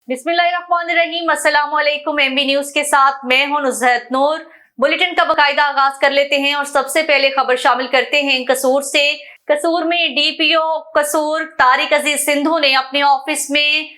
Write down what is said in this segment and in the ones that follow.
बिस्मिल्लाहिर्रहमानिर्रहीम। अस्सलाम वालेकुम। एमबी न्यूज के साथ मैं हूं नुज़हत नूर। बुलेटिन का बाकायदा आगाज कर लेते हैं और सबसे पहले खबर शामिल करते हैं कसूर से। कसूर में डीपीओ कसूर तारिक अजीज सिंधु ने अपने ऑफिस में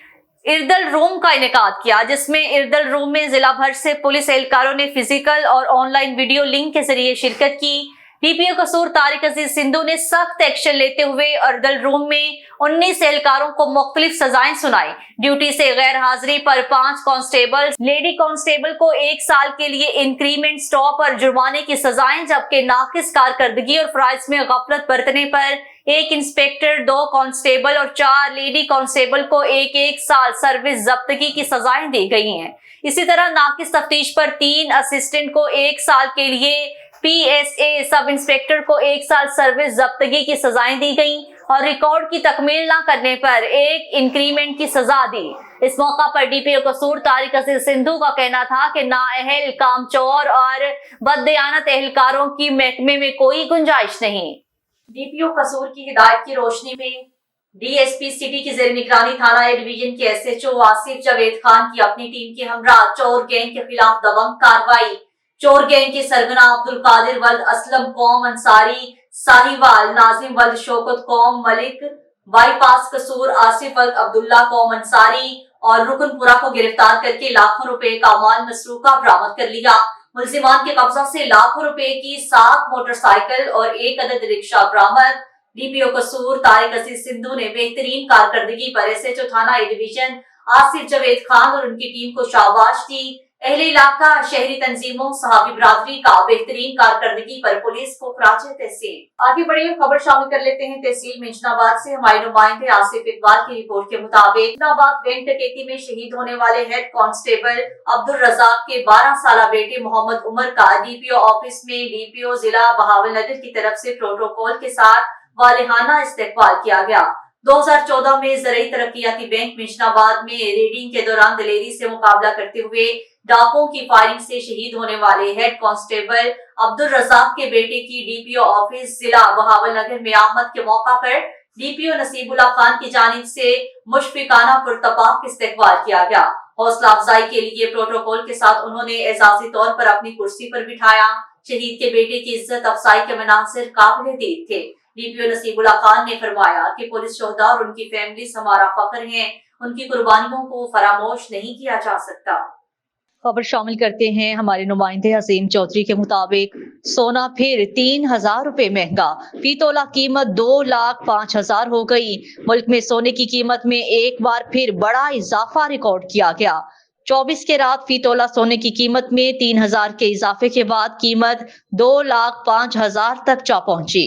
इर्दल रूम का इनेकाद किया, जिसमें इर्दल रूम में जिला भर से पुलिस एहलकारों ने फिजिकल और ऑनलाइन वीडियो लिंक के जरिए शिरकत की। डीपीओ कसूर तारिक अजीज सिंधु ने सख्त एक्शन लेते हुए इर्दल रूम में 19 एहलकारों को मुख्तलिफ सजाएं सुनाई। ड्यूटी से गैर हाजिरी पर 5 कांस्टेबल, लेडी कांस्टेबल को 1 साल के लिए इंक्रीमेंट, स्टॉप और जुर्माने की सजाएं, जबकि नाकिस कारकर्दगी और फराइज में गफलत बरतने पर 1 इंस्पेक्टर, 2 कांस्टेबल और 4 लेडी कांस्टेबल को 1-1 साल सर्विस जब्तगी की सजाएं दी गई हैं। इसी तरह नाकिस तफ्तीश पर 3 असिस्टेंट को 1 साल के लिए, पीएसए सब इंस्पेक्टर को 1 साल सर्विस जब्तगी की सजाएं दी गईं और रिकॉर्ड की तकमील न करने पर 1 इंक्रीमेंट की सजा दी। इस मौका पर डीपीओ कसूर तारिक अजीज सिंधु का कहना था कि नाअहल, कामचोर और बददयानत एहलकारों की महकमे में कोई गुंजाइश नहीं। डीपीओ कसूर की हिदायत की रोशनी में डीएसपी सिटी की जेर निगरानी थाना ए डिवीजन के एसएचओ आसिफ जावेद खान की अपनी टीम के हमरा चोर गैंग के खिलाफ दबंग कार्रवाई। चोर गैंग के सरगना अब्दुल कादिर वल्द असलम कौम अंसारी, साहिवाल नाजिम वल्द शौकत कौम मलिक, बाईपास कसूर आसिफ वल्द अब्दुल्ला कौम अंसारी और रुकनपुरा को गिरफ्तार करके लाखों रुपए का माल मसरूका बरामद कर लिया। मुल्जिमान के कब्जा से लाखों रुपए की 7 मोटरसाइकिल और 1 अदद रिक्शा बरामद। डीपीओ कसूर तारिक अजीज सिंधु ने बेहतरीन कारकर्दगी पर एसएचओ थाना ए डिवीजन आसिफ जावेद खान और उनकी टीम को शाबाश दी। अहले इलाका, शहरी तंजीमों, सहाबी बिरादरी का बेहतरीन कारकर्दगी पर पुलिस को खराजे तहसीन। आगे बढ़े खबर शामिल कर लेते हैं तहसील मेंशनाबाद से। हमारे नुमाइंदे आसिफ इकबाल की रिपोर्ट के मुताबिक मेंशनाबाद बैंक डकैती में शहीद होने वाले हेड कांस्टेबल अब्दुल रजाक के 12 साल बेटे मोहम्मद उमर का डीपीओ ऑफिस में डीपीओ जिला बहावलनगर की तरफ से प्रोटोकॉल के साथ वालिहाना इस्तकबाल किया गया। 2014 में ज़राई तरक्कियाती बैंक मेंशनाबाद में रेडिंग के दौरान दलेरी से मुकाबला करते हुए डाकुओं की फायरिंग से शहीद होने वाले हेड कांस्टेबल अब्दुल रजाक के बेटे की डीपीओ ऑफिस जिला बहावलनगर में आमद के मौका पर डीपीओ नसीबुल्लाह खान की जानिब से मुशफिकाना पुरतपाक इस्तकबाल किया गया। हौसला अफजाई के लिए प्रोटोकॉल के साथ उन्होंने एजाजी तौर पर अपनी कुर्सी पर बिठाया। शहीद के बेटे की इज्जत अफजाई के मनासिर काबिल दीद थे। डीपीओ नसीबुल्लाह खान ने फरमाया कि पुलिस शोहदा और उनकी फैमिली हमारा फख्र हैं, उनकी कुर्बानियों को फरामोश नहीं किया जा सकता। खबर शामिल करते हैं हमारे नुमाइंदे अजीम चौधरी के मुताबिक सोना फिर 3000 रुपए महंगा, फी तोला कीमत 2,05,000 हो गई। मुल्क में सोने की कीमत में एक बार फिर बड़ा इजाफा रिकॉर्ड किया गया। 24 के रात फी तोला सोने की कीमत में 3000 के इजाफे के बाद कीमत 2,05,000 तक जा पहुंची।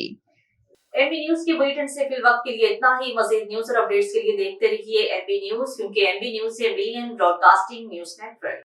एमबी न्यूज की बुलेटिन से फिल वक्त के लिए इतना ही। मजीद न्यूज और अपडेट्स के लिए देखते रहिए एमबी न्यूज, क्योंकि एमबी न्यूज से मिलियन ब्रॉडकास्टिंग न्यूज नेटवर्क।